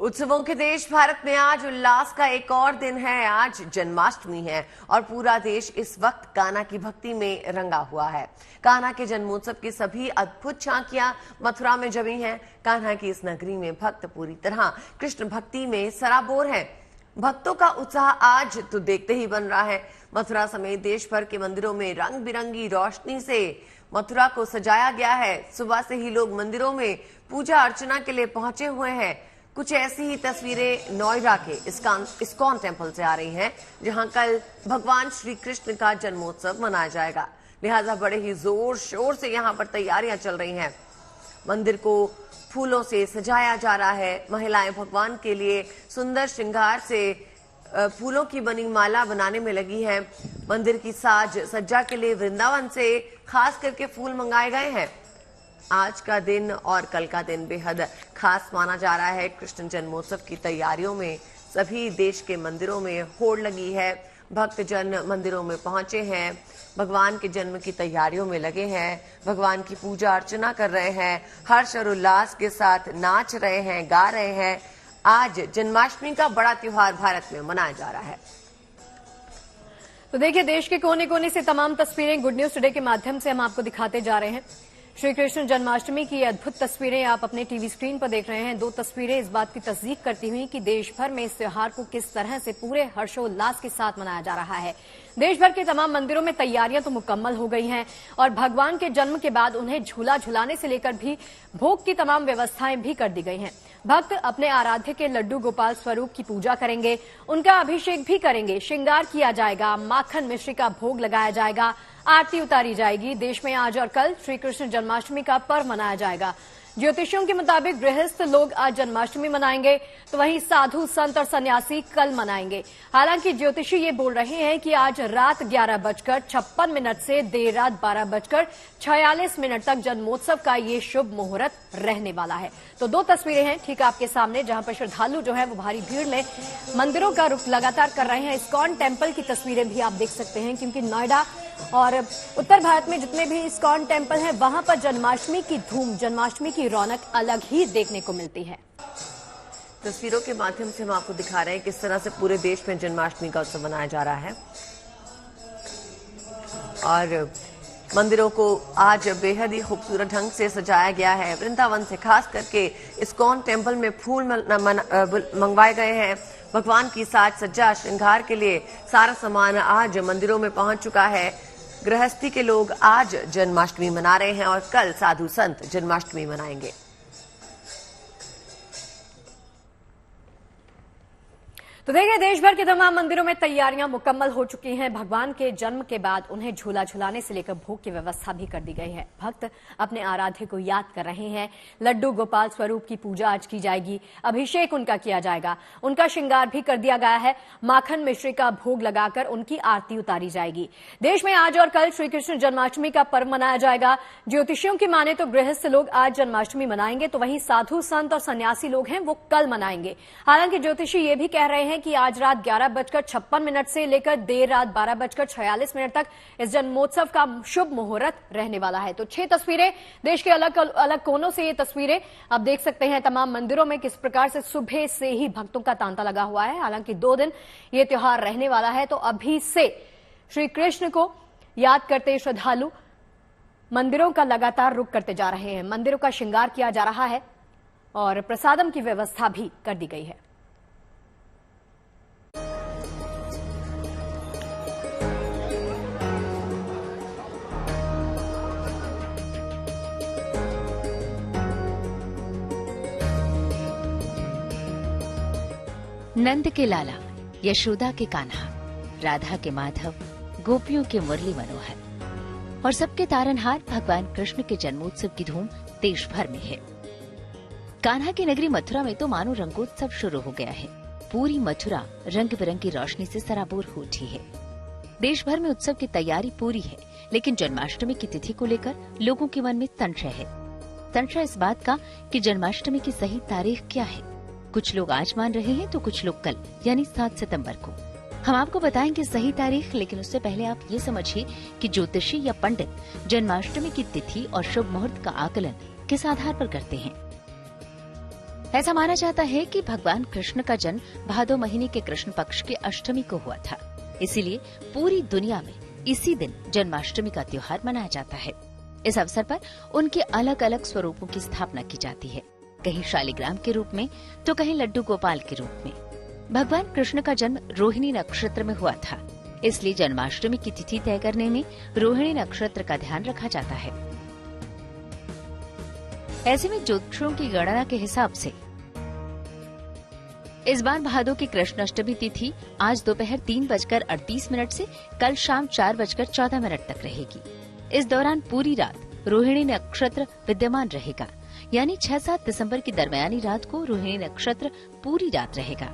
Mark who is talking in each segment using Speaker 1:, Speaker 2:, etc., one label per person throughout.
Speaker 1: उत्सवों के देश भारत में आज उल्लास का एक और दिन है। आज जन्माष्टमी है और पूरा देश इस वक्त कान्हा की भक्ति में रंगा हुआ है। कान्हा के जन्मोत्सव की सभी अद्भुत झांकियां मथुरा में जमी हैं। कान्हा की इस नगरी में भक्त पूरी तरह कृष्ण भक्ति में सराबोर हैं। भक्तों का उत्साह आज तो देखते ही बन रहा है। मथुरा समेत देश भर के मंदिरों में रंग बिरंगी रोशनी से मथुरा को सजाया गया है। सुबह से ही लोग मंदिरों में पूजा अर्चना के लिए पहुंचे हुए हैं। कुछ ऐसी ही तस्वीरें नोएडा के इस्कॉन टेम्पल से आ रही हैं, जहां कल भगवान श्री कृष्ण का जन्मोत्सव मनाया जाएगा। लिहाजा बड़े ही जोर शोर से यहां पर तैयारियां चल रही हैं। मंदिर को फूलों से सजाया जा रहा है। महिलाएं भगवान के लिए सुंदर श्रृंगार से फूलों की बनी माला बनाने में लगी हैं। मंदिर की साज सज्जा के लिए वृंदावन से खास करके फूल मंगाए गए हैं। आज का दिन और कल का दिन बेहद खास माना जा रहा है। कृष्ण जन्मोत्सव की तैयारियों में सभी देश के मंदिरों में होड़ लगी है। भक्तजन मंदिरों में पहुंचे हैं, भगवान के जन्म की तैयारियों में लगे हैं, भगवान की पूजा अर्चना कर रहे हैं, हर्ष और उल्लास के साथ नाच रहे हैं, गा रहे हैं। आज जन्माष्टमी का बड़ा त्योहार भारत में मनाया जा रहा है।
Speaker 2: तो देखिए, देश के कोने कोने से तमाम तस्वीरें गुड न्यूज टुडे के माध्यम से हम आपको दिखाते जा रहे हैं। श्री कृष्ण जन्माष्टमी की अद्भुत तस्वीरें आप अपने टीवी स्क्रीन पर देख रहे हैं। दो तस्वीरें इस बात की तस्दीक करती हुई कि देश भर में इस त्योहार को किस तरह से पूरे हर्षोल्लास के साथ मनाया जा रहा है। देश भर के तमाम मंदिरों में तैयारियां तो मुकम्मल हो गई हैं और भगवान के जन्म के बाद उन्हें झूला झुलाने से लेकर भी भोग की तमाम व्यवस्थाएं भी कर दी गई हैं। भक्त अपने आराध्य के लड्डू गोपाल स्वरूप की पूजा करेंगे, उनका अभिषेक भी करेंगे, श्रृंगार किया जाएगा, माखन मिश्री का भोग लगाया जाएगा, आरती उतारी जाएगी। देश में आज और कल श्री कृष्ण जन्माष्टमी का पर्व मनाया जाएगा। ज्योतिषियों के मुताबिक गृहस्थ लोग आज जन्माष्टमी मनाएंगे, तो वहीं साधु संत और सन्यासी कल मनाएंगे। हालांकि ज्योतिषी ये बोल रहे हैं कि आज रात 11:56 से देर रात 12:46 तक जन्मोत्सव का ये शुभ मुहूर्त रहने वाला है। तो दो तस्वीरें हैं ठीक आपके सामने, जहां पर श्रद्धालु जो है वो भारी भीड़ में मंदिरों का रुख लगातार कर रहे हैं। इस्कॉन टेम्पल की तस्वीरें भी आप देख सकते हैं, क्योंकि नोएडा और उत्तर भारत में जितने भी इस्कॉन टेम्पल हैं वहां पर जन्माष्टमी की धूम, जन्माष्टमी की रौनक अलग ही देखने को मिलती है।
Speaker 1: तस्वीरों के माध्यम से हम आपको दिखा रहे हैं किस तरह से पूरे देश में जन्माष्टमी का उत्सव मनाया जा रहा है और मंदिरों को आज बेहद ही खूबसूरत ढंग से सजाया गया है। वृंदावन से खास करके इस्कॉन टेम्पल में फूल मंगवाए गए हैं। भगवान की साज सज्जा श्रृंगार के लिए सारा सामान आज मंदिरों में पहुंच चुका है। गृहस्थी के लोग आज जन्माष्टमी मना रहे हैं और कल साधु संत जन्माष्टमी मनाएंगे।
Speaker 2: तो देखिए, देश भर के तमाम मंदिरों में तैयारियां मुकम्मल हो चुकी हैं। भगवान के जन्म के बाद उन्हें झूला झुलाने से लेकर भोग की व्यवस्था भी कर दी गई है। भक्त अपने आराध्य को याद कर रहे हैं। लड्डू गोपाल स्वरूप की पूजा आज की जाएगी, अभिषेक उनका किया जाएगा, उनका श्रृंगार भी कर दिया गया है, माखन मिश्री का भोग लगाकर उनकी आरती उतारी जाएगी। देश में आज और कल श्री कृष्ण जन्माष्टमी का पर्व मनाया जाएगा। ज्योतिषियों की माने तो गृहस्थ लोग आज जन्माष्टमी मनाएंगे, तो वहीं साधु संत और सन्यासी लोग हैं वो कल मनाएंगे। हालांकि ज्योतिषी ये भी कह रहे हैं कि आज रात 11:56 से लेकर देर रात 12:46 तक इस जन्मोत्सव का शुभ मुहूर्त रहने वाला है। तो 6 तस्वीरें देश के अलग अलग कोनों से, ये तस्वीरें आप देख सकते हैं तमाम मंदिरों में किस प्रकार से सुबह से ही भक्तों का तांता लगा हुआ है। हालांकि 2 दिन ये त्योहार रहने वाला है, तो अभी से श्री कृष्ण को याद करते श्रद्धालु मंदिरों का लगातार रुख करते जा रहे हैं। मंदिरों का श्रृंगार किया जा रहा है और प्रसादम की व्यवस्था भी कर दी गई है।
Speaker 3: नंद के लाला, यशोदा के कान्हा, राधा के माधव, गोपियों के मुरली मनोहर और सबके तारनहार भगवान कृष्ण के जन्मोत्सव की धूम देश भर में है। कान्हा की नगरी मथुरा में तो मानो रंगोत्सव शुरू हो गया है। पूरी मथुरा रंग बिरंगी रोशनी से सराबोर हो उठी है। देश भर में उत्सव की तैयारी पूरी है, लेकिन जन्माष्टमी की तिथि को लेकर लोगों के मन में संशय है। संशय इस बात का कि जन्माष्टमी की सही तारीख क्या है। कुछ लोग आज मान रहे हैं तो कुछ लोग कल, यानी 7 सितंबर को। हम आपको बताएंगे सही तारीख, लेकिन उससे पहले आप ये समझिए कि ज्योतिषी या पंडित जन्माष्टमी की तिथि और शुभ मुहूर्त का आकलन किस आधार पर करते हैं। ऐसा माना जाता है कि भगवान कृष्ण का जन्म भादो महीने के कृष्ण पक्ष के अष्टमी को हुआ था। इसीलिए पूरी दुनिया में इसी दिन जन्माष्टमी का त्योहार मनाया जाता है। इस अवसर पर उनके अलग अलग स्वरूपों की स्थापना की जाती है, कहीं शालिग्राम के रूप में तो कहीं लड्डू गोपाल के रूप में। भगवान कृष्ण का जन्म रोहिणी नक्षत्र में हुआ था, इसलिए जन्माष्टमी की तिथि तय करने में रोहिणी नक्षत्र का ध्यान रखा जाता है। ऐसे में ज्योतिषियों की गणना के हिसाब से इस बार भादो की कृष्ण अष्टमी तिथि आज दोपहर 3:38 से कल शाम 4:14 तक रहेगी। इस दौरान पूरी रात रोहिणी नक्षत्र विद्यमान रहेगा, यानी 6-7 दिसंबर की दरमियानी रात को रोहिणी नक्षत्र पूरी रात रहेगा।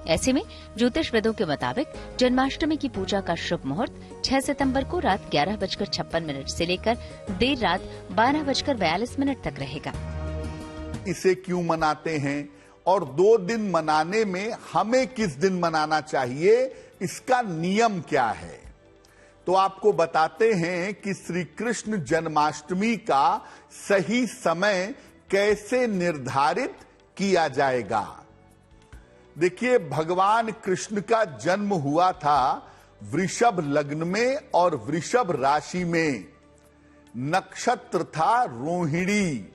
Speaker 3: ऐसे में ज्योतिष वेदों के मुताबिक जन्माष्टमी की पूजा का शुभ मुहूर्त 6 सितंबर को रात 11:56 से लेकर देर रात 12:42 तक रहेगा।
Speaker 4: इसे क्यों मनाते हैं और 2 दिन मनाने में हमें किस दिन मनाना चाहिए, इसका नियम क्या है, तो आपको बताते हैं कि श्री कृष्ण जन्माष्टमी का सही समय कैसे निर्धारित किया जाएगा। देखिए, भगवान कृष्ण का जन्म हुआ था वृषभ लग्न में और वृषभ राशि में, नक्षत्र था रोहिणी।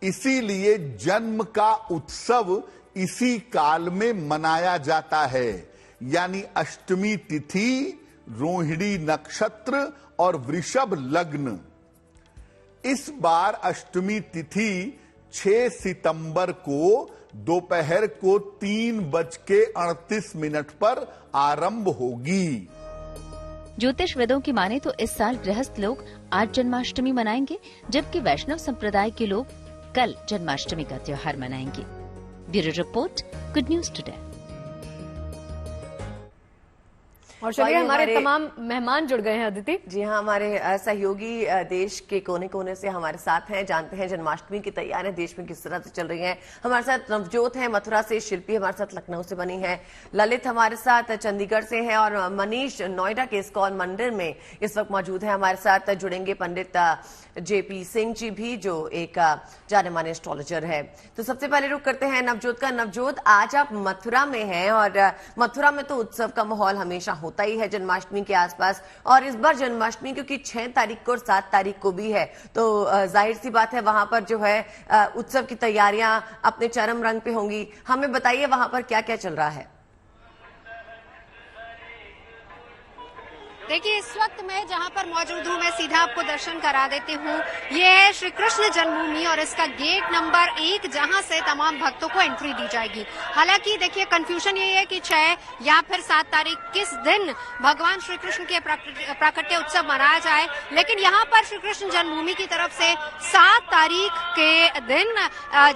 Speaker 4: इसीलिए जन्म का उत्सव इसी काल में मनाया जाता है, यानी अष्टमी तिथि, रोहिणी नक्षत्र और वृषभ लग्न। इस बार अष्टमी तिथि 6 सितंबर को दोपहर को 3:38 पर आरंभ होगी।
Speaker 3: ज्योतिष वेदों की माने तो इस साल गृहस्थ लोग आज जन्माष्टमी मनाएंगे, जबकि वैष्णव संप्रदाय के लोग कल जन्माष्टमी का त्योहार मनाएंगे। Bureau report, good news today.
Speaker 2: और चलिए हमारे तमाम मेहमान जुड़ गए हैं अदिति।
Speaker 1: जी हाँ, हमारे सहयोगी देश के कोने कोने से हमारे साथ हैं, जानते हैं जन्माष्टमी की तैयारियां देश में किस तरह से चल रही हैं। हमारे साथ नवजोत है मथुरा से, शिल्पी हमारे साथ लखनऊ से बनी है, ललित हमारे साथ चंडीगढ़ से है और मनीष नोएडा के इस्कॉन मंदिर में इस वक्त मौजूद है। हमारे साथ जुड़ेंगे पंडित JP सिंह जी भी, जो एक जाने माने एस्ट्रोलॉजर है। तो सबसे पहले रुक करते हैं नवजोत का। नवजोत, आज आप मथुरा में हैं और मथुरा में तो उत्सव का माहौल हमेशा होता ही है जन्माष्टमी के आसपास, और इस बार जन्माष्टमी क्योंकि 6 तारीख को और 7 तारीख को भी है, तो जाहिर सी बात है वहां पर जो है उत्सव की तैयारियां अपने चरम रंग पे होंगी। हमें बताइए वहां पर क्या क्या चल रहा है।
Speaker 5: देखिए, इस वक्त मैं जहां पर मौजूद हूं, मैं सीधा आपको दर्शन करा देती हूं। ये है श्री कृष्ण जन्मभूमि और इसका गेट नंबर 1, जहां से तमाम भक्तों को एंट्री दी जाएगी। हालांकि देखिए, कंफ्यूजन ये है कि 6 या फिर 7 तारीख किस दिन भगवान श्री कृष्ण के प्राकट्य उत्सव मनाया जाए, लेकिन यहाँ पर श्री कृष्ण जन्मभूमि की तरफ से 7 तारीख के दिन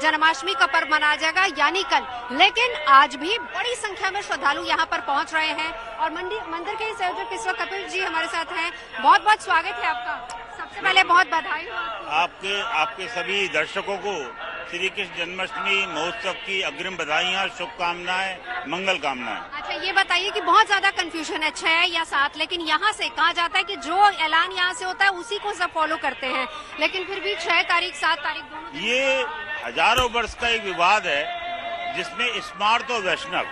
Speaker 5: जन्माष्टमी का पर्व मनाया जाएगा, यानी कल। लेकिन आज भी बड़ी संख्या में श्रद्धालु यहाँ पर पहुंच रहे हैं और मंदिर के संयोजक इस वक्त जी हमारे साथ हैं। बहुत बहुत स्वागत है आपका। सबसे पहले बहुत बधाई हो
Speaker 6: आपके सभी दर्शकों को श्री कृष्ण जन्माष्टमी महोत्सव की अग्रिम बधाइयाँ, शुभकामनाएं, मंगल कामनाएं।
Speaker 5: अच्छा, ये बताइए कि बहुत ज्यादा कंफ्यूजन है 6 या 7, लेकिन यहाँ से कहा जाता है कि जो ऐलान यहाँ से होता है उसी को सब फॉलो करते हैं, लेकिन फिर भी 6 तारीख 7 तारीख दोनों।
Speaker 6: ये हजारों वर्ष का एक विवाद है जिसमें स्मार्त और वैष्णव,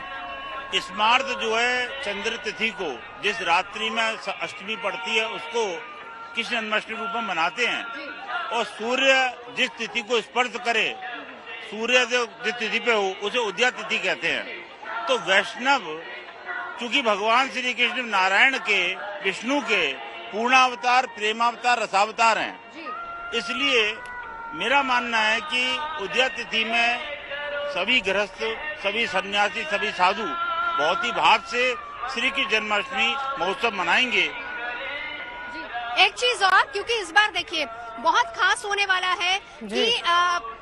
Speaker 6: स्मार्त जो है चंद्र तिथि को, जिस रात्रि में अष्टमी पड़ती है उसको कृष्ण जन्माष्टमी रूप में मनाते हैं, और सूर्य जिस तिथि को स्पर्श करे, सूर्य जो जिस तिथि पे हो उसे उदया तिथि कहते हैं। तो वैष्णव चूंकि भगवान श्री कृष्ण नारायण के, विष्णु के पूर्णावतार, प्रेमावतार, रसावतार हैं, इसलिए मेरा मानना है कि उदया तिथि में सभी गृहस्थ, सभी सन्यासी, सभी साधु बहुत ही भाव से श्री कृष्ण जन्माष्टमी महोत्सव मनाएंगे।
Speaker 5: एक चीज और, क्योंकि इस बार देखिए बहुत खास होने वाला है कि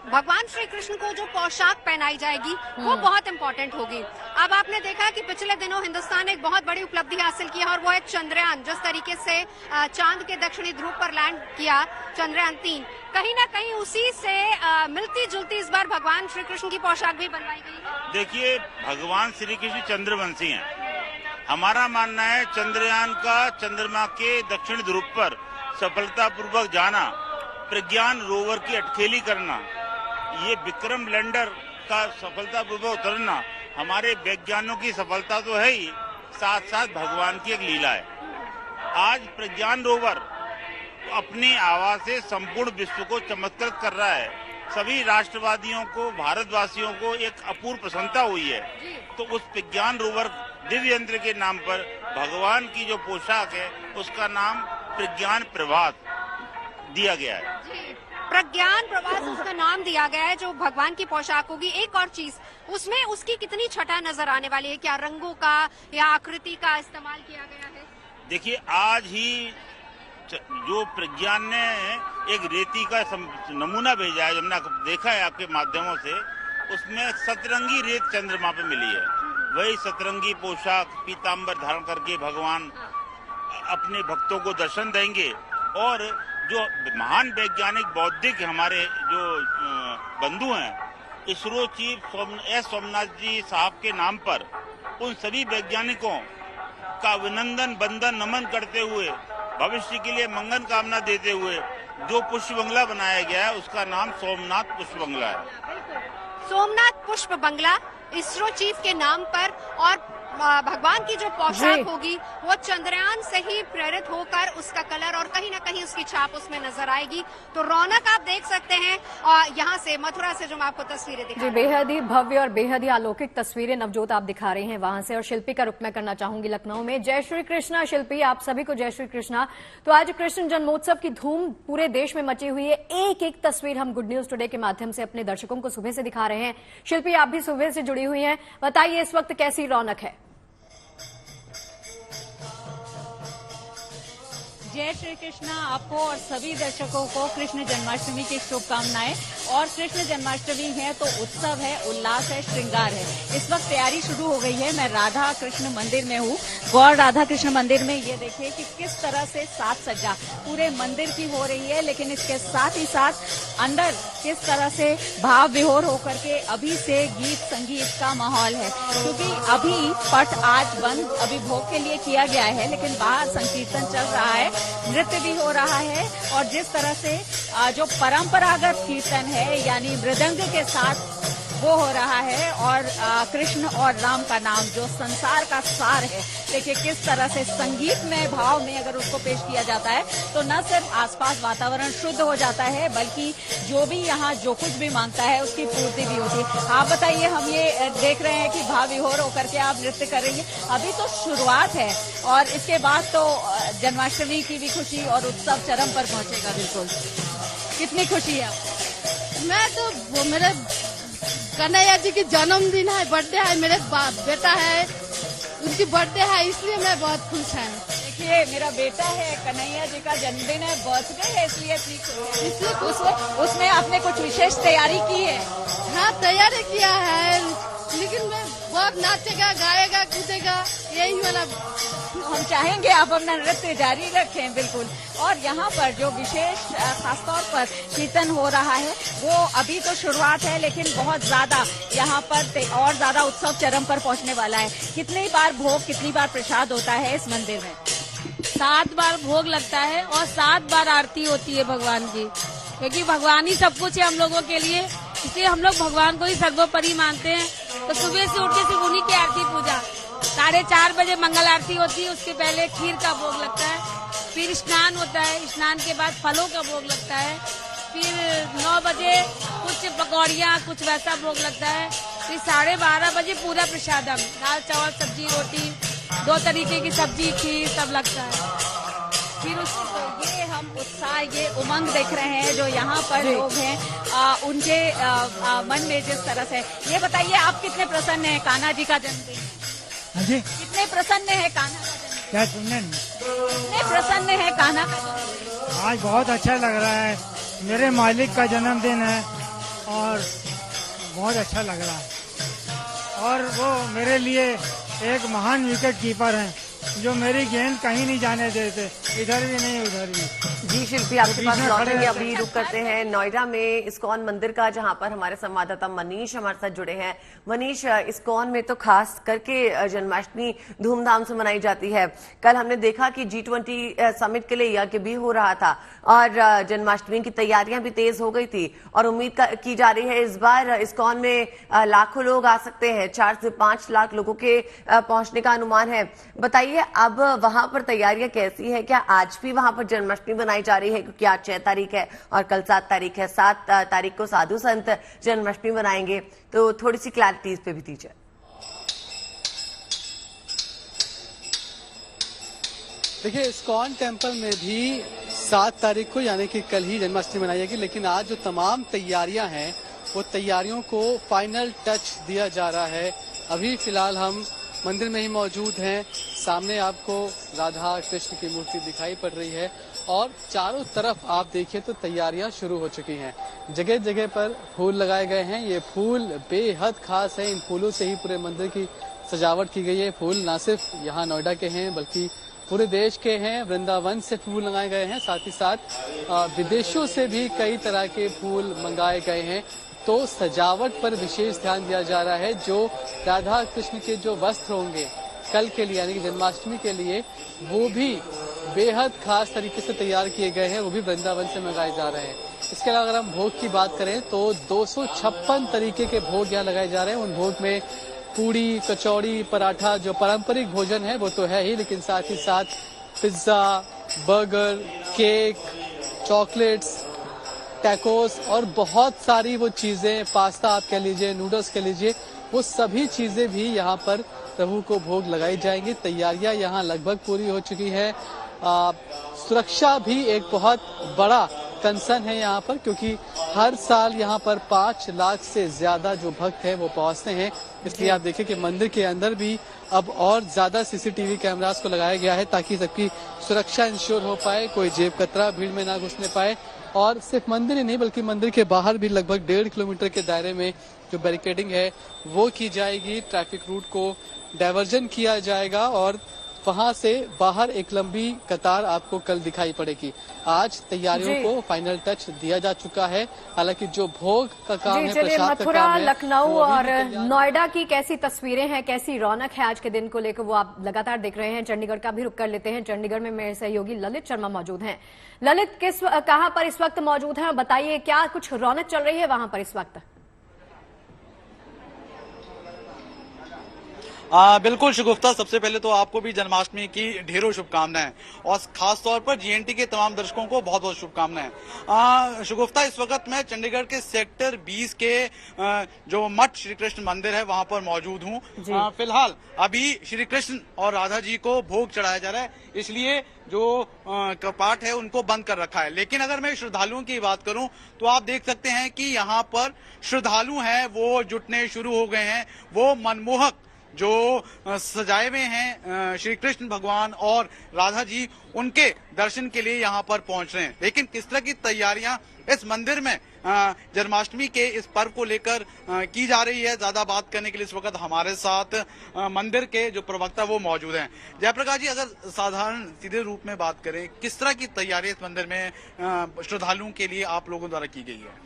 Speaker 5: भगवान श्री कृष्ण को जो पोशाक पहनाई जाएगी वो बहुत इंपॉर्टेंट होगी। अब आपने देखा कि पिछले दिनों हिंदुस्तान ने एक बहुत बड़ी उपलब्धि हासिल की है और वो है चंद्रयान। जिस तरीके से चांद के दक्षिणी ध्रुव पर लैंड किया चंद्रयान 3, कहीं ना कहीं उसी से मिलती जुलती इस बार भगवान श्री कृष्ण की पोशाक भी बनवाई गई है।
Speaker 6: देखिए, भगवान श्री कृष्ण चंद्रवंशी हैं। हमारा मानना है चंद्रयान का चंद्रमा के दक्षिण ध्रुव पर सफलतापूर्वक जाना, प्रज्ञान रोवर की अटखेली करना, ये विक्रम लैंडर का सफलतापूर्वक उतरना हमारे वैज्ञानिकों की सफलता तो है ही, साथ साथ भगवान की एक लीला है। आज प्रज्ञान रोवर अपनी आवाज से संपूर्ण विश्व को चमत्कृत कर रहा है। सभी राष्ट्रवादियों को, भारतवासियों को एक अपूर्व प्रसन्नता हुई है। तो उस प्रज्ञान रोवर दिव्य यंत्र के नाम पर भगवान की जो पोशाक है उसका नाम प्रज्ञान प्रभात दिया गया है।
Speaker 5: प्रज्ञान प्रभात उसका नाम दिया गया है, जो भगवान की पोशाक होगी। एक और चीज, उसमें उसकी कितनी छटा नजर आने वाली है? क्या रंगों का या आकृति का इस्तेमाल किया गया है?
Speaker 6: देखिए, आज ही जो प्रज्ञान ने एक रेती का नमूना भेजा है, हमने देखा है आपके माध्यमों से, उसमें सतरंगी रेत चंद्रमा पे मिली है। वही सतरंगी पोशाक पीताम्बर धारण करके भगवान अपने भक्तों को दर्शन देंगे। और जो महान वैज्ञानिक बौद्धिक हमारे जो बंधु हैं, इसरो चीफ एस सोमनाथ जी साहब के नाम पर उन सभी वैज्ञानिकों का अभिनंदन, वंदन, नमन करते हुए, भविष्य के लिए मंगल कामना देते हुए जो पुष्प बंगला बनाया गया है उसका नाम सोमनाथ पुष्प बंगला है।
Speaker 5: सोमनाथ पुष्प बंगला इसरो चीफ के नाम पर, और भगवान की जो पोशाक होगी वो चंद्रयान से ही प्रेरित होकर उसका कलर और कहीं ना कहीं उसकी छाप उसमें नजर आएगी। तो रौनक आप देख सकते हैं यहाँ से, मथुरा से जो मैं आपको तस्वीरें दिखा,
Speaker 2: बेहद ही भव्य और बेहद ही अलौकिक तस्वीरें नवजोत आप दिखा रहे हैं वहां से। और शिल्पी का रुख मैं करना चाहूंगी लखनऊ में। जय श्री कृष्णा शिल्पी, आप सभी को जय श्री कृष्णा। तो आज कृष्ण जन्मोत्सव की धूम पूरे देश में मची हुई है। एक एक तस्वीर हम गुड न्यूज टुडे के माध्यम से अपने दर्शकों को सुबह से दिखा रहे हैं। शिल्पी, आप भी सुबह से जुड़ी हुई हैं, बताइए इस वक्त कैसी रौनक है?
Speaker 7: जय श्री कृष्णा। आपको और सभी दर्शकों को कृष्ण जन्माष्टमी की शुभकामनाएं। और कृष्ण जन्माष्टमी है तो उत्सव है, उल्लास है, श्रृंगार है। इस वक्त तैयारी शुरू हो गई है। मैं राधा कृष्ण मंदिर में हूँ, गौर राधा कृष्ण मंदिर में। ये देखिए कि किस तरह से साज सज्जा पूरे मंदिर की हो रही है, लेकिन इसके साथ ही साथ अंदर किस तरह से भाव विभोर होकर के अभी से गीत संगीत का माहौल है। क्योंकि अभी पट आज बंद, अभी भोग के लिए किया गया है, लेकिन बाहर संकीर्तन चल रहा है, नृत्य भी हो रहा है। और जिस तरह से जो परंपरागत कीर्तन है यानी मृदंग के साथ वो हो रहा है, और कृष्ण और राम का नाम जो संसार का सार है, देखिए किस तरह से संगीत में भाव में अगर उसको पेश किया जाता है तो न सिर्फ आसपास वातावरण शुद्ध हो जाता है, बल्कि जो भी यहाँ जो कुछ भी मांगता है उसकी पूर्ति भी होती है। आप बताइए, हम ये देख रहे हैं कि भाव विभोर होकर के आप नृत्य कर रही है। अभी तो शुरुआत है और इसके बाद तो जन्माष्टमी की भी खुशी और उत्सव चरम पर पहुंचेगा। बिल्कुल, कितनी खुशी है?
Speaker 8: मैं तो मेरे कन्हैया जी की जन्मदिन है, बर्थडे है, मेरे बेटा है, उनकी बर्थडे है, इसलिए मैं बहुत खुश है।
Speaker 7: देखिए, मेरा बेटा है, कन्हैया जी का जन्मदिन है, बर्थडे है, इसलिए उसमें आपने कुछ विशेष तैयारी की है?
Speaker 8: हाँ, तैयारी किया है, लेकिन मैं बहुत नाचेगा, गाएगा, कूदेगा, यही वाला।
Speaker 7: हम चाहेंगे आप अपना नृत्य जारी रखें। बिल्कुल। और यहाँ पर जो विशेष खासतौर पर कीर्तन हो रहा है वो अभी तो शुरुआत है, लेकिन बहुत ज्यादा यहाँ पर और ज्यादा उत्सव चरम पर पहुँचने वाला है। कितनी बार भोग, कितनी बार प्रसाद होता है इस मंदिर में?
Speaker 8: 7 बार भोग लगता है और 7 बार आरती होती है भगवान की, क्योंकि भगवान ही सब कुछ है हम लोगों के लिए, इसलिए हम लोग भगवान को ही सर्वोपरि मानते हैं। तो सुबह से उठ के सिर्फ उन्हीं की आरती पूजा, 4:30 बजे मंगल आरती होती है, उसके पहले खीर का भोग लगता है, फिर स्नान होता है, स्नान के बाद फलों का भोग लगता है, फिर 9 बजे कुछ पकौड़ियाँ, कुछ वैसा भोग लगता है, फिर 12:30 बजे पूरा प्रसादम, दाल चावल सब्जी रोटी, 2 तरीके की सब्जी खीर सब लगता है।
Speaker 7: फिर उसको ये हम उत्साह, ये उमंग देख रहे हैं जो यहाँ पर लोग हैं, उनके मन में जिस तरह से। ये बताइए, आप कितने प्रसन्न हैं? कान्हा जी का जन्मदिन,
Speaker 9: हाँ जी,
Speaker 7: कितने प्रसन्न है कान्हा का जन्मदिन?
Speaker 9: क्या सुनने?
Speaker 7: कितने प्रसन्न है कान्हा का जन्मदिन?
Speaker 9: आज बहुत अच्छा लग रहा है, मेरे मालिक का जन्मदिन है और बहुत अच्छा लग रहा है। और वो मेरे लिए एक महान विकेट कीपर हैं, जो मेरी गेंद कहीं नहीं जाने देते, इधर भी नहीं उधर भी।
Speaker 1: जी शिल्पी, आपके पास लौटेंगे, अभी रुक करते हैं नोएडा में इस्कॉन मंदिर का, जहां पर हमारे संवाददाता मनीष हमारे साथ जुड़े हैं। मनीष, इस्कॉन में तो खास करके जन्माष्टमी धूमधाम से मनाई जाती है। कल हमने देखा कि G20 समिट के लिए यज्ञ भी हो रहा था और जन्माष्टमी की तैयारियां भी तेज हो गई थी और उम्मीद की जा रही है इस बार इस्कॉन में लाखों लोग आ सकते हैं। 4 से 5 लाख लोगों के पहुंचने का अनुमान है। बताइए, अब वहां पर तैयारियां कैसी है? क्या आज भी वहां पर जन्माष्टमी मनाई जा रही है? क्योंकि आज 6 तारीख है और कल 7 तारीख है। 7 तारीख को साधु संत जन्माष्टमी मनाएंगे, तो थोड़ी सी क्लैरिटी इस पे भी दीजिए।
Speaker 10: देखिए, इस्कॉन टेम्पल में भी 7 तारीख को यानी कि कल ही जन्माष्टमी मनाई जाएगी, लेकिन आज जो तमाम तैयारियां हैं वो तैयारियों को फाइनल टच दिया जा रहा है। अभी फिलहाल हम मंदिर में ही मौजूद हैं। सामने आपको राधा कृष्ण की मूर्ति दिखाई पड़ रही है और चारों तरफ आप देखिए तो तैयारियां शुरू हो चुकी हैं। जगह जगह पर फूल लगाए गए हैं। ये फूल बेहद खास है। इन फूलों से ही पूरे मंदिर की सजावट की गई है। फूल न सिर्फ यहाँ नोएडा के हैं बल्कि पूरे देश के हैं। वृंदावन से फूल लगाए गए हैं, साथ ही साथ विदेशों से भी कई तरह के फूल मंगाए गए हैं। तो सजावट पर विशेष ध्यान दिया जा रहा है। जो राधा कृष्ण के जो वस्त्र होंगे कल के लिए यानी कि जन्माष्टमी के लिए, वो भी बेहद खास तरीके से तैयार किए गए हैं। वो भी वृंदावन से मंगाए जा रहे हैं। इसके अलावा अगर हम भोग की बात करें तो 256 तरीके के भोग यहाँ लगाए जा रहे हैं। उन भोग में पूड़ी, कचौड़ी, पराठा जो पारंपरिक भोजन है वो तो है ही, लेकिन साथ ही साथ pizza, burger, cake, chocolates, tacos और बहुत सारी वो चीजें, पास्ता आप कह लीजिए, नूडल्स कह लीजिए, वो सभी चीजें भी यहाँ पर प्रभु को भोग लगाई जाएंगी। तैयारियां यहाँ लगभग पूरी हो चुकी है। सुरक्षा भी एक बहुत बड़ा कंसर्न है यहाँ पर, क्योंकि हर साल यहाँ पर 5 लाख से ज्यादा जो भक्त हैं वो पहुंचते हैं। इसलिए आप देखिए कि मंदिर के अंदर भी अब और ज्यादा CCTV कैमरास को लगाया गया है ताकि सबकी सुरक्षा इंश्योर हो पाए, कोई जेब कतरा भीड़ में ना घुसने पाए। और सिर्फ मंदिर ही नहीं बल्कि मंदिर के बाहर भी लगभग 1.5 किलोमीटर के दायरे में जो बैरिकेडिंग है वो की जाएगी। ट्रैफिक रूट को डायवर्जन किया जाएगा और वहां से बाहर एक लंबी कतार आपको कल दिखाई पड़ेगी। आज तैयारियों को फाइनल टच दिया जा चुका है। हालांकि जो भोग का काम है, प्रसाद का काम है,
Speaker 2: लखनऊ और नोएडा की कैसी तस्वीरें हैं, कैसी रौनक है आज के दिन को लेकर, वो आप लगातार देख रहे हैं। चंडीगढ़ का भी रुख कर लेते हैं। चंडीगढ़ में मेरे सहयोगी ललित शर्मा मौजूद हैं। ललित, कहां पर इस वक्त मौजूद हैं? बताइए, क्या कुछ रौनक चल रही है वहां पर इस वक्त?
Speaker 11: बिल्कुल शगुफ्ता, सबसे पहले तो आपको भी जन्माष्टमी की ढेरों शुभकामनाएं और खास तौर पर GNT के तमाम दर्शकों को बहुत बहुत शुभकामनाएं। शगुफ्ता, इस वक्त मैं चंडीगढ़ के सेक्टर 20 के जो मठ श्री कृष्ण मंदिर है वहां पर मौजूद हूं। फिलहाल अभी श्री कृष्ण और राधा जी को भोग चढ़ाया जा रहा है, इसलिए जो कपाट है उनको बंद कर रखा है। लेकिन अगर मैं श्रद्धालुओं की बात करूं तो आप देख सकते हैं कि यहाँ पर श्रद्धालु हैं वो जुटने शुरू हो गए हैं। वो मनमोहक जो सजाए हुए हैं श्री कृष्ण भगवान और राधा जी, उनके दर्शन के लिए यहाँ पर पहुंच रहे हैं। लेकिन किस तरह की तैयारियां इस मंदिर में जन्माष्टमी के इस पर्व को लेकर की जा रही है, ज्यादा बात करने के लिए इस वक्त हमारे साथ मंदिर के जो प्रवक्ता वो मौजूद हैं। जयप्रकाश जी, अगर साधारण सीधे रूप में बात करें, किस तरह की तैयारी इस मंदिर में श्रद्धालुओं के लिए आप लोगों द्वारा की गई है?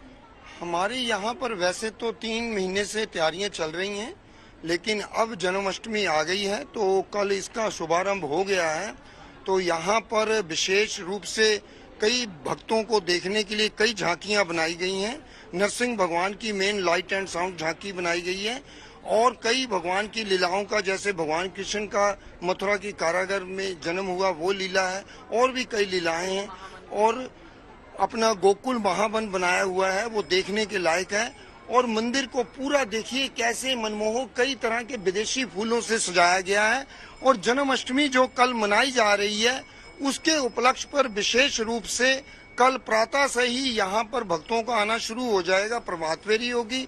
Speaker 12: हमारी यहाँ पर वैसे तो 3 महीने से तैयारियां चल रही हैं, लेकिन अब जन्माष्टमी आ गई है तो कल इसका शुभारंभ हो गया है। तो यहाँ पर विशेष रूप से कई भक्तों को देखने के लिए कई झांकियां बनाई गई हैं। नरसिंह भगवान की मेन लाइट एंड साउंड झांकी बनाई गई है और कई भगवान की लीलाओं का, जैसे भगवान कृष्ण का मथुरा की कारागर में जन्म हुआ वो लीला है, और भी कई लीलाएं हैं। और अपना गोकुल महावन बनाया हुआ है, वो देखने के लायक है। और मंदिर को पूरा देखिए कैसे मनमोहक कई तरह के विदेशी फूलों से सजाया गया है। और जन्माष्टमी जो कल मनाई जा रही है उसके उपलक्ष्य पर विशेष रूप से कल प्रातः से ही यहाँ पर भक्तों का आना शुरू हो जाएगा। प्रभात फेरी होगी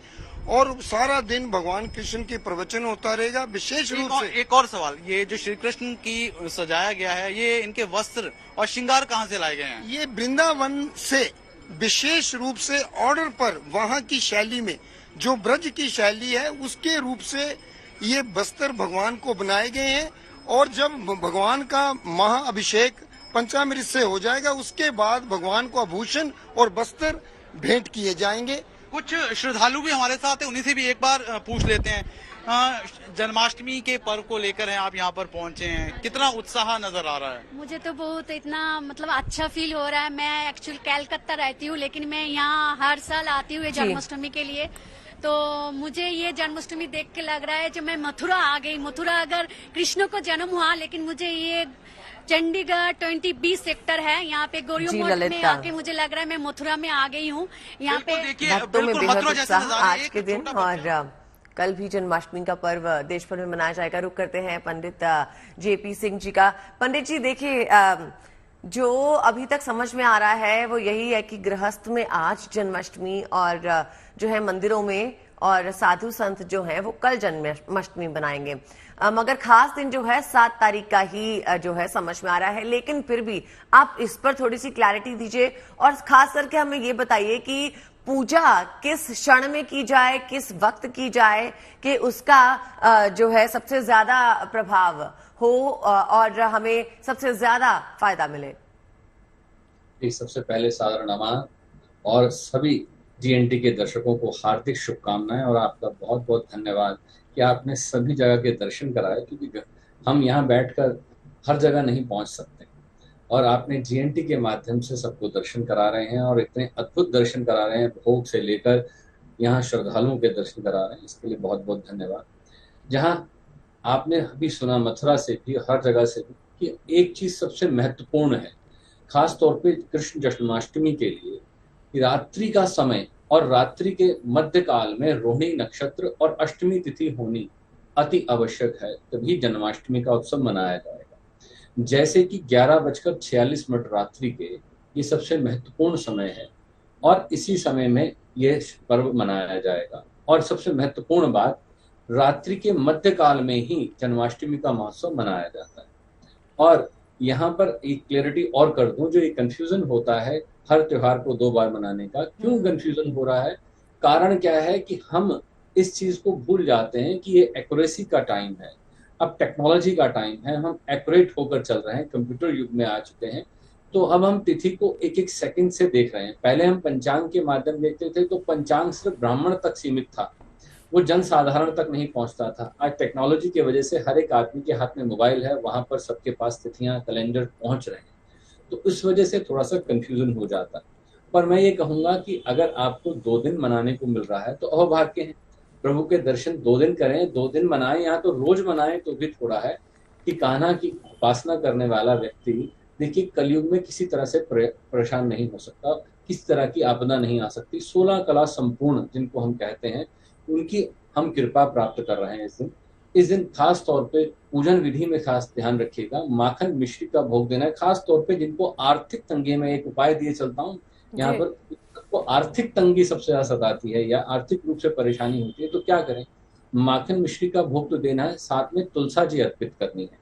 Speaker 12: और सारा दिन भगवान कृष्ण के प्रवचन होता रहेगा। विशेष रूप से
Speaker 11: एक और सवाल, ये जो श्री कृष्ण की सजाया गया है, ये इनके वस्त्र और श्रृंगार कहाँ से लाए गए हैं?
Speaker 12: ये वृंदावन से विशेष रूप से ऑर्डर पर वहाँ की शैली में, जो ब्रज की शैली है उसके रूप से ये वस्त्र भगवान को बनाए गए हैं। और जब भगवान का महाअभिषेक पंचामृत से हो जाएगा उसके बाद भगवान को आभूषण और वस्त्र भेंट किए जाएंगे।
Speaker 11: कुछ श्रद्धालु भी हमारे साथ हैं, उन्हीं से भी एक बार पूछ लेते हैं। जन्माष्टमी के पर्व को लेकर है आप यहाँ पर पहुँचे हैं, कितना उत्साह नजर आ रहा है?
Speaker 13: मुझे तो बहुत इतना मतलब अच्छा फील हो रहा है। मैं एक्चुअली कलकत्ता रहती हूँ, लेकिन मैं यहाँ हर साल आती हूँ जन्माष्टमी के लिए। तो मुझे ये जन्माष्टमी देख के लग रहा है जो मैं मथुरा आ गई। मथुरा अगर कृष्ण को जन्म हुआ, लेकिन मुझे ये चंडीगढ़ 20B सेक्टर है, यहाँ पे गोरियो मोड़ में आके मुझे लग रहा है मैं मथुरा में आ गई हूँ। यहाँ पे
Speaker 1: भक्तों में बेहद उत्साह आज के दिन, और कल भी जन्माष्टमी का पर्व देश भर में मनाया जाएगा। रुक करते हैं पंडित JP सिंह जी का। पंडित जी देखिए, जो अभी तक समझ में आ रहा है वो यही है कि गृहस्थ में आज जन्माष्टमी, और जो है मंदिरों में और साधु संत जो हैं वो कल जन्माष्टमी बनाएंगे। मगर खास दिन जो है 7 तारीख का ही जो है समझ में आ रहा है। लेकिन फिर भी आप इस पर थोड़ी सी क्लैरिटी दीजिए, और खास करके हमें ये बताइए कि पूजा किस क्षण में की जाए, किस वक्त की जाए कि उसका जो है सबसे ज्यादा प्रभाव हो और हमें सबसे ज्यादा फायदा मिले।
Speaker 14: सबसे पहले सादर नमन और सभी GNT के दर्शकों को हार्दिक शुभकामनाएं, और आपका बहुत बहुत धन्यवाद कि आपने सभी जगह के दर्शन कराए, क्योंकि हम यहाँ बैठकर हर जगह नहीं पहुँच सकते, और आपने GNT के माध्यम से सबको दर्शन करा रहे हैं, और इतने अद्भुत दर्शन करा रहे हैं, भोग से लेकर यहाँ श्रद्धालुओं के दर्शन करा रहे हैं, इसके लिए बहुत बहुत धन्यवाद। जहाँ आपने अभी सुना मथुरा से भी, हर जगह से भी, कि एक चीज सबसे महत्वपूर्ण है, खास तौर पे कृष्ण जन्माष्टमी के लिए, कि रात्रि का समय और रात्रि के मध्यकाल में रोहिणी नक्षत्र और अष्टमी तिथि होनी अति आवश्यक है, तभी जन्माष्टमी का उत्सव मनाया जाएगा। जैसे कि 11:46 रात्रि के ये सबसे महत्वपूर्ण समय है, और इसी समय में ये पर्व मनाया जाएगा। और सबसे महत्वपूर्ण बात, रात्रि के मध्यकाल में ही जन्माष्टमी का महोत्सव मनाया जाता है। और यहाँ पर एक क्लैरिटी और कर दूं, जो ये कंफ्यूजन होता है हर त्योहार को 2 बार मनाने का, क्यों कंफ्यूजन हो रहा है? कारण क्या है कि हम इस चीज को भूल जाते हैं कि ये एक्यूरेसी का टाइम है, अब टेक्नोलॉजी का टाइम है, हम एक्यूरेट होकर चल रहे हैं, कंप्यूटर युग में आ चुके हैं। तो अब हम तिथि को 1-1 सेकंड से देख रहे हैं। पहले हम पंचांग के माध्यम देखते थे, तो पंचांग सिर्फ ब्राह्मण तक सीमित था, वो जन साधारण तक नहीं पहुंचता था। आज टेक्नोलॉजी की वजह से हर एक आदमी के हाथ में मोबाइल है, वहां पर सबके पास तिथियां, कैलेंडर पहुंच रहे हैं, तो इस वजह से थोड़ा सा कंफ्यूजन हो जाता है। पर मैं ये कहूंगा कि अगर आपको 2 दिन मनाने को मिल रहा है तो अहोभाग्य है, प्रभु के दर्शन 2 दिन करें, 2 दिन मनाएं, यहाँ तो रोज मनाएं तो भी थोड़ा है कि कान्हा की उपासना करने वाला व्यक्ति, देखिए कलयुग में किसी तरह से परेशान नहीं हो सकता, किस तरह की आपदा नहीं आ सकती। 16 कला संपूर्ण जिनको हम कहते हैं, उनकी हम कृपा प्राप्त कर रहे हैं इस दिन खास तौर पे पूजन विधि में खास ध्यान रखिएगा। माखन मिश्री का भोग देना है, खास तौर पे जिनको आर्थिक तंगी में, एक उपाय दिए चलता हूँ यहाँ पर, को आर्थिक तंगी सबसे ज्यादा सताती है या आर्थिक रूप से परेशानी होती है, तो क्या करें? माखन मिश्री का भोग तो देना है, साथ में तुलसा जी अर्पित करनी है,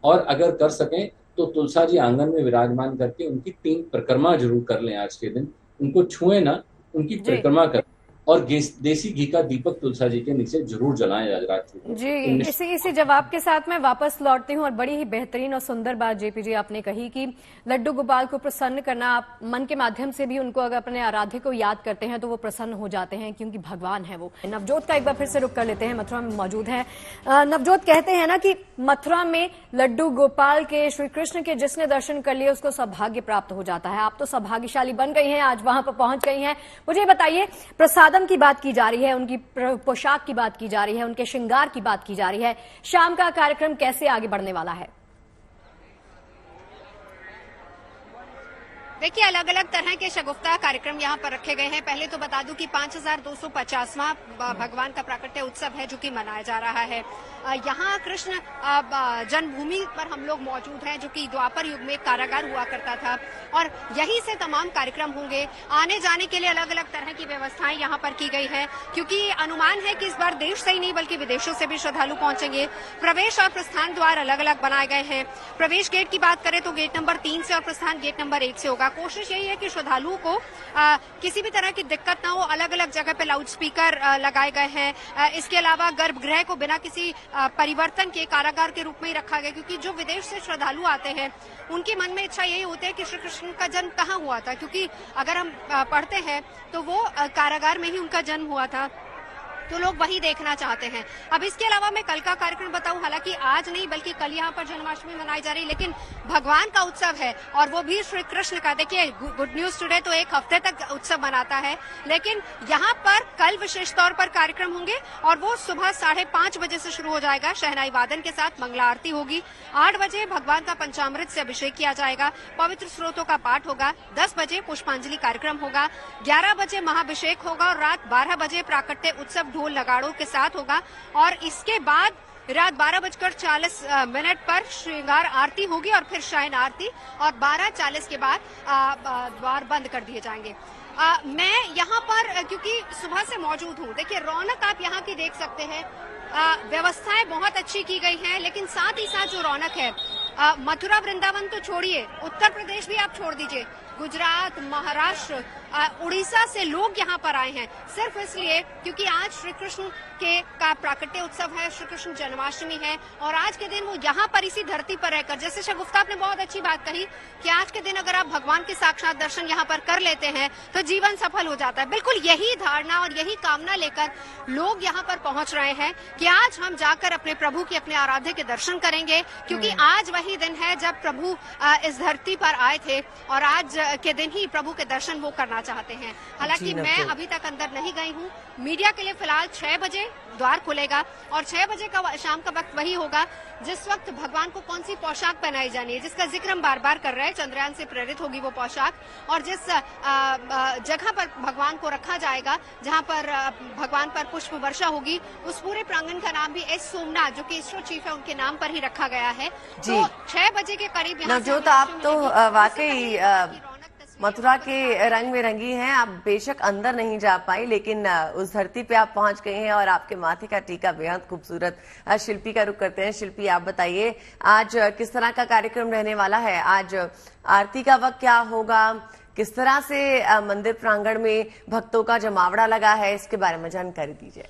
Speaker 14: और अगर कर सकें तो तुलसा जी आंगन में विराजमान करके उनकी 3 परिक्रमा जरूर कर लें आज के दिन, उनको छुए ना, उनकी परिक्रमा करें, और देसी घी का दीपक तुलसा जी के नीचे जरूर जलाएं आज रात को।
Speaker 2: जी, इसी जवाब के साथ मैं वापस लौटती हूँ, और बड़ी ही बेहतरीन और सुंदर बात JP जी आपने कही कि लड्डू गोपाल को प्रसन्न करना, आप मन के माध्यम से भी उनको अगर अपने आराध्य को याद करते हैं तो वो प्रसन्न हो जाते हैं, क्योंकि भगवान है वो। नवजोत का एक बार फिर से रुख कर लेते हैं, मथुरा में मौजूद है। नवजोत, कहते हैं ना कि मथुरा में लड्डू गोपाल के, श्री कृष्ण के जिसने दर्शन कर लिए उसको सौभाग्य प्राप्त हो जाता है। आप तो सौभाग्यशाली बन गई हैं, आज वहां पर पहुंच गई हैं। मुझे बताइए, प्रसादम की बात की जा रही है, उनकी पोशाक की बात की जा रही है, उनके श्रृंगार की बात की जा रही है, शाम का कार्यक्रम कैसे आगे बढ़ने वाला है?
Speaker 5: देखिए, अलग अलग तरह के शगुफ्ता कार्यक्रम यहाँ पर रखे गए हैं। पहले तो बता दूं कि 5250वां भगवान का प्राकट्य उत्सव है जो कि मनाया जा रहा है। यहाँ कृष्ण जन्मभूमि पर हम लोग मौजूद हैं, जो कि द्वापर युग में कारागार हुआ करता था, और यहीं से तमाम कार्यक्रम होंगे। आने जाने के लिए अलग अलग तरह की व्यवस्थाएं यहाँ पर की गई है, क्योंकि अनुमान है कि इस बार देश से ही नहीं बल्कि विदेशों से भी श्रद्धालु पहुंचेंगे। प्रवेश और प्रस्थान द्वार अलग अलग बनाए गए हैं। प्रवेश गेट की बात करें तो गेट नंबर 3 से और प्रस्थान गेट नंबर 1 से होगा। कोशिश यही है कि श्रद्धालुओं को किसी भी तरह की दिक्कत ना हो। अलग अलग जगह पे लाउड स्पीकर लगाए गए हैं। इसके अलावा गर्भगृह को बिना किसी परिवर्तन के कारागार के रूप में ही रखा गया, क्योंकि जो विदेश से श्रद्धालु आते हैं उनके मन में इच्छा यही होती है कि श्री कृष्ण का जन्म कहाँ हुआ था, क्योंकि अगर हम पढ़ते हैं तो वो कारागार में ही उनका जन्म हुआ था, तो लोग वही देखना चाहते हैं। अब इसके अलावा मैं कल का कार्यक्रम बताऊं, हालांकि आज नहीं बल्कि कल यहाँ पर जन्माष्टमी मनाई जा रही, लेकिन भगवान का उत्सव है और वो भी श्री कृष्ण का। देखिए, गुड न्यूज टुडे तो एक हफ्ते तक उत्सव मनाता है, लेकिन यहाँ पर कल विशेष तौर पर कार्यक्रम होंगे और वो सुबह 5:30 बजे से शुरू हो जाएगा। शहनाई वादन के साथ मंगला आरती होगी। 8 बजे भगवान का पंचामृत से अभिषेक किया जाएगा, पवित्र स्रोतों का पाठ होगा। 10 बजे पुष्पांजलि कार्यक्रम होगा। 11 बजे महाभिषेक होगा और रात 12 बजे प्राकट्य उत्सव ढोल नगाड़ों के साथ होगा। और इसके बाद रात 12:40 पर श्रृंगार आरती होगी और फिर शयन आरती, और 12:40 के बाद द्वार बंद कर दिए जाएंगे। मैं यहाँ पर क्योंकि सुबह से मौजूद हूँ, देखिए रौनक आप यहाँ की देख सकते हैं। व्यवस्थाएं बहुत अच्छी की गई हैं, लेकिन साथ ही साथ जो रौनक है, मथुरा वृंदावन तो छोड़िए, उत्तर प्रदेश भी आप छोड़ दीजिए, गुजरात, महाराष्ट्र, उड़ीसा से लोग यहाँ पर आए हैं सिर्फ इसलिए क्योंकि आज श्री कृष्ण का प्राकट्य उत्सव है, श्री कृष्ण जन्माष्टमी है। और आज के दिन वो यहाँ पर इसी धरती पर रहकर, जैसे शगुफ्ता आपने बहुत अच्छी बात कही कि आज के दिन अगर आप भगवान के साक्षात दर्शन यहाँ पर कर लेते हैं तो जीवन सफल हो जाता है। बिल्कुल यही धारणा और यही कामना लेकर लोग यहाँ पर पहुंच रहे हैं कि आज हम जाकर अपने प्रभु के, अपने आराध्य के दर्शन करेंगे, क्योंकि आज वही दिन है जब प्रभु इस धरती पर आए थे और आज के दिन ही प्रभु के दर्शन वो करना चाहते हैं। हालांकि मैं अभी तक अंदर नहीं गई हूँ। मीडिया के लिए फिलहाल 6 बजे द्वार खुलेगा और 6 बजे का शाम का वक्त वही होगा जिस वक्त भगवान को कौन सी पोशाक पहनाई जानी है, जिसका जिक्र हम बार बार कर रहे हैं। चंद्रयान से प्रेरित होगी वो पोशाक, और जिस जगह पर भगवान को रखा जाएगा, जहां पर भगवान पर पुष्प वर्षा होगी, उस पूरे प्रांगण का नाम भी एस सोमनाथ, जो कि इसरो चीफ है, उनके नाम पर ही रखा गया है। तो 6 बजे के करीब
Speaker 1: नवजोत, आप तो वाकई मथुरा के रंग में रंगी हैं। आप बेशक अंदर नहीं जा पाई, लेकिन उस धरती पे आप पहुंच गए हैं और आपके माथे का टीका बेहद खूबसूरत। शिल्पी का रुख करते हैं। शिल्पी, आप बताइए आज किस तरह का कार्यक्रम रहने वाला है? आज आरती का वक्त क्या होगा? किस तरह से मंदिर प्रांगण में भक्तों का जमावड़ा लगा है, इसके बारे में जानकारी दीजिए।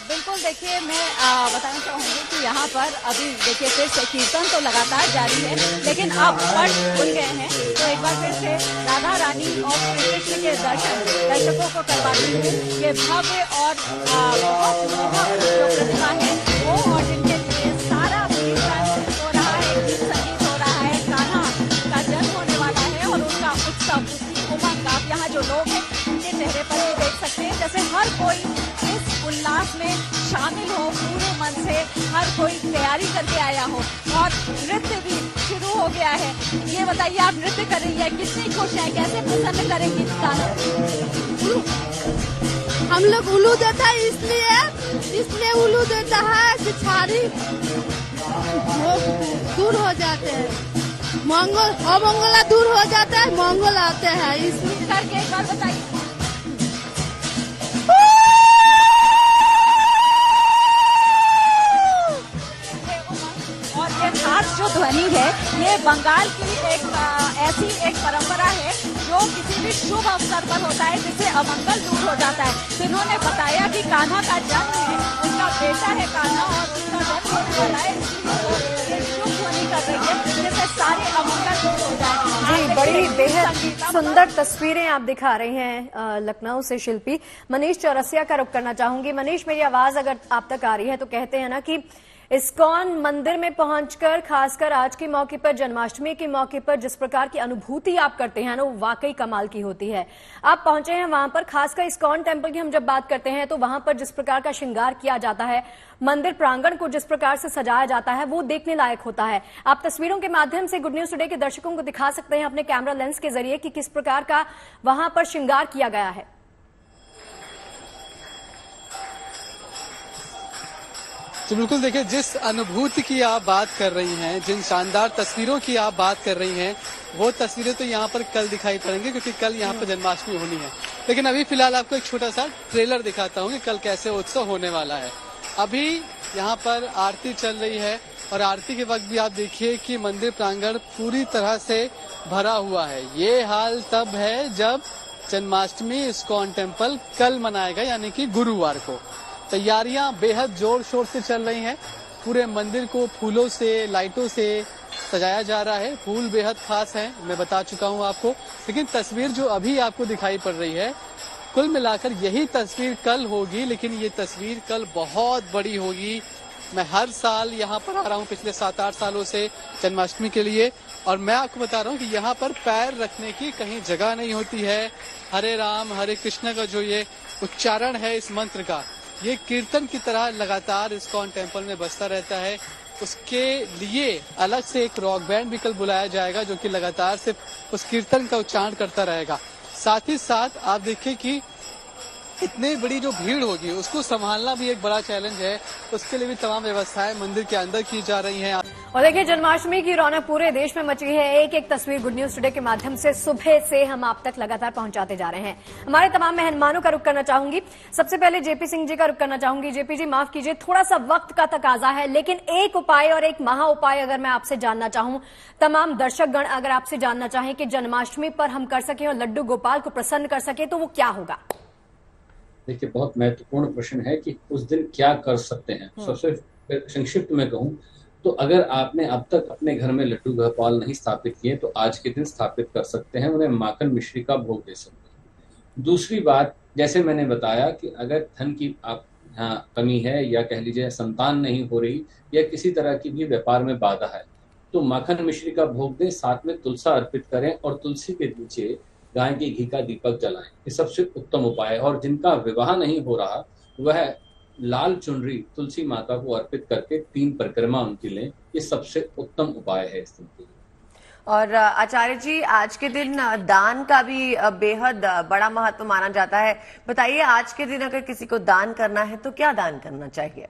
Speaker 7: बिल्कुल, देखिए मैं बताना चाहूंगी कि यहाँ पर अभी देखिए फिर से कीर्तन तो लगातार जारी है, लेकिन अब पट खुल गए हैं। तो एक बार फिर से राधा रानी और श्री कृष्ण के दर्शन दर्शकों को करवाती हूँ। ये भव्य और बहुत मोहक जो प्रतिमा है वो, और जिनके लिए सारा कीर्तन हो रहा है, गीत संगीत हो रहा है, कान्हा का जन्म होने वाला है और उनका उत्सव, उसकी उमंग आप यहाँ जो लोग हैं उनके चेहरे पर भी देख सकते हैं, जैसे हर कोई इस उल्लास में शामिल हो, पूरे मन से हर कोई तैयारी करके आया हो। और नृत्य भी शुरू हो गया है। ये बताइए, आप नृत्य कर रही है, कितनी खुश है, कैसे प्रसन्न करेंगी गाना?
Speaker 15: हम लोग उल्लू देता है, इसलिए उल्लू देता है कि छारी दूर हो जाते हैं, अमंगला दूर हो जाता है, मंगल आते हैं, इसलिए
Speaker 7: करके एक बार बताइए। जो ध्वनि है ये बंगाल की एक ऐसी एक परंपरा है जो किसी भी शुभ अवसर पर होता है, जिससे अमंगल दूर हो जाता है। तो इन्होंने बताया कि कान्हा का जन्म है, उनका बेटा है कान्हा और उनका जन्म होने वाला है, इसलिए ये शुभ ध्वनि कर रही है जिससे सारे अमंगल दूर हो जाए।
Speaker 2: जी, बड़ी बेहद सुंदर तस्वीरें आप दिखा रही हैं लखनऊ से शिल्पी। मनीष चौरसिया का रुख करना चाहूंगी। मनीष, मेरी आवाज अगर आप तक आ रही है तो कहते हैं ना कि इस्कॉन मंदिर में पहुंचकर, खासकर आज के मौके पर, जन्माष्टमी के मौके पर, जिस प्रकार की अनुभूति आप करते हैं ना, वो वाकई कमाल की होती है। आप पहुंचे हैं वहां पर, खासकर इस्कॉन टेम्पल की हम जब बात करते हैं तो वहां पर जिस प्रकार का श्रृंगार किया जाता है, मंदिर प्रांगण को जिस प्रकार से सजाया जाता है, वो देखने लायक होता है। आप तस्वीरों के माध्यम से गुड न्यूज टुडे के दर्शकों को दिखा सकते हैं अपने कैमरा लेंस के जरिए कि किस प्रकार का वहां पर श्रृंगार किया गया है।
Speaker 10: तो बिल्कुल देखिए, जिस अनुभूति की आप बात कर रही हैं, जिन शानदार तस्वीरों की आप बात कर रही हैं, वो तस्वीरें तो यहाँ पर कल दिखाई पड़ेंगी, क्योंकि कल यहाँ पर जन्माष्टमी होनी है। लेकिन अभी फिलहाल आपको एक छोटा सा ट्रेलर दिखाता हूँ कि कल कैसे उत्सव होने वाला है। अभी यहाँ पर आरती चल रही है और आरती के वक्त भी आप देखिए कि मंदिर प्रांगण पूरी तरह से भरा हुआ है। ये हाल तब है जब जन्माष्टमी इस्कॉन टेम्पल कल मनाएगा, यानी कि गुरुवार को। तैयारियां बेहद जोर शोर से चल रही हैं। पूरे मंदिर को फूलों से, लाइटों से सजाया जा रहा है। फूल बेहद खास हैं, मैं बता चुका हूं आपको। लेकिन तस्वीर जो अभी आपको दिखाई पड़ रही है, कुल मिलाकर यही तस्वीर कल होगी, लेकिन ये तस्वीर कल बहुत बड़ी होगी। मैं हर साल यहाँ पर आ रहा हूँ पिछले 7-8 सालों से जन्माष्टमी के लिए, और मैं आपको बता रहा हूँ कि यहाँ पर पैर रखने की कहीं जगह नहीं होती है। हरे राम हरे कृष्ण का जो ये उच्चारण है इस मंत्र का, ये कीर्तन की तरह लगातार इस्कॉन टेम्पल में बजता रहता है। उसके लिए अलग से एक रॉक बैंड भी कल बुलाया जाएगा, जो कि लगातार सिर्फ उस कीर्तन का उच्चारण करता रहेगा। साथ ही साथ आप देखिए कि इतनी बड़ी जो भीड़ होगी उसको संभालना भी एक बड़ा चैलेंज है। उसके लिए भी तमाम व्यवस्थाएं मंदिर के अंदर की जा रही हैं।
Speaker 2: और देखिए, जन्माष्टमी की रौनक पूरे देश में मची है। एक एक तस्वीर गुड न्यूज टुडे के माध्यम से सुबह से हम आप तक लगातार पहुंचाते जा रहे हैं। हमारे तमाम मेहमानों का रुख करना चाहूंगी। सबसे पहले जेपी सिंह जी का रुख करना चाहूंगी। जेपी जी, माफ कीजिए, थोड़ा सा वक्त का तकाजा है, लेकिन एक उपाय और एक महा उपाय अगर मैं आपसे जानना चाहूं, तमाम दर्शकगण अगर आपसे जानना चाहें कि जन्माष्टमी पर हम कर सकें और लड्डू गोपाल को प्रसन्न कर सके, तो वो क्या होगा?
Speaker 14: देखिए, बहुत महत्वपूर्ण प्रश्न है कि उस दिन क्या कर सकते हैं। सबसे संक्षिप्त में कहूं तो अगर आपने अब तक अपने घर में लड्डू गोपाल नहीं स्थापित किए तो आज के दिन स्थापित कर सकते हैं। उन्हें माखन मिश्री का भोग दे सकते हैं। दूसरी बात, जैसे मैंने बताया कि अगर धन की आप कमी है, या कह लीजिए संतान नहीं हो रही, या किसी तरह की भी व्यापार में बाधा है, तो माखन मिश्री का भोग दें, साथ में तुलसा अर्पित करें और तुलसी के नीचे गाय के घी का दीपक जलाएं। ये सबसे उत्तम उपाय है। और जिनका विवाह नहीं हो रहा, वह लाल चुनरी तुलसी माता को अर्पित करके 3 परिक्रमा उनकी लें। ये सबसे उत्तम उपाय है इस दिन के लिए।
Speaker 1: और आचार्य जी, आज के दिन दान का भी बेहद बड़ा महत्व माना जाता है। बताइए, आज के दिन अगर किसी को दान करना है तो क्या दान करना चाहिए?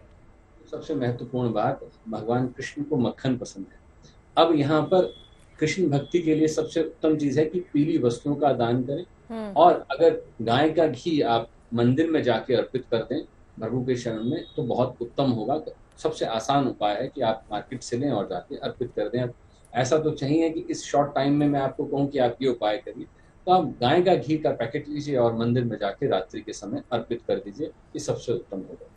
Speaker 14: सबसे महत्वपूर्ण बात, भगवान कृष्ण को मक्खन पसंद है। अब यहाँ पर कृष्ण भक्ति के लिए सबसे उत्तम चीज है कि पीली वस्तुओं का दान करें। और अगर गाय का घी आप मंदिर में जाके अर्पित कर दें प्रभु के शरण में, तो बहुत उत्तम होगा। सबसे आसान उपाय है कि आप मार्केट से लें और जाके अर्पित कर दें। अब ऐसा तो चाहिए कि इस शॉर्ट टाइम में मैं आपको कहूँ कि आप ये उपाय करिए, तो आप गाय का घी का पैकेट लीजिए और मंदिर में जाके रात्रि के समय अर्पित कर दीजिए। ये सबसे उत्तम होगा।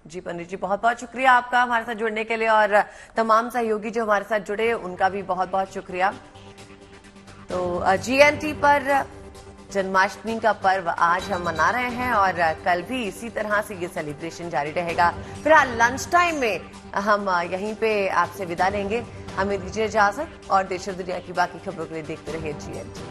Speaker 1: जी पंडित जी, बहुत बहुत शुक्रिया आपका हमारे साथ जुड़ने के लिए, और तमाम सहयोगी जो हमारे साथ जुड़े उनका भी बहुत बहुत शुक्रिया। तो जीएनटी पर जन्माष्टमी का पर्व आज हम मना रहे हैं और कल भी इसी तरह से ये सेलिब्रेशन जारी रहेगा। फिलहाल लंच टाइम में हम यहीं पे आपसे विदा लेंगे। हमें दीजिए इजाजत और देश और दुनिया की बाकी खबरों के लिए देखते रहिए जीएनटी।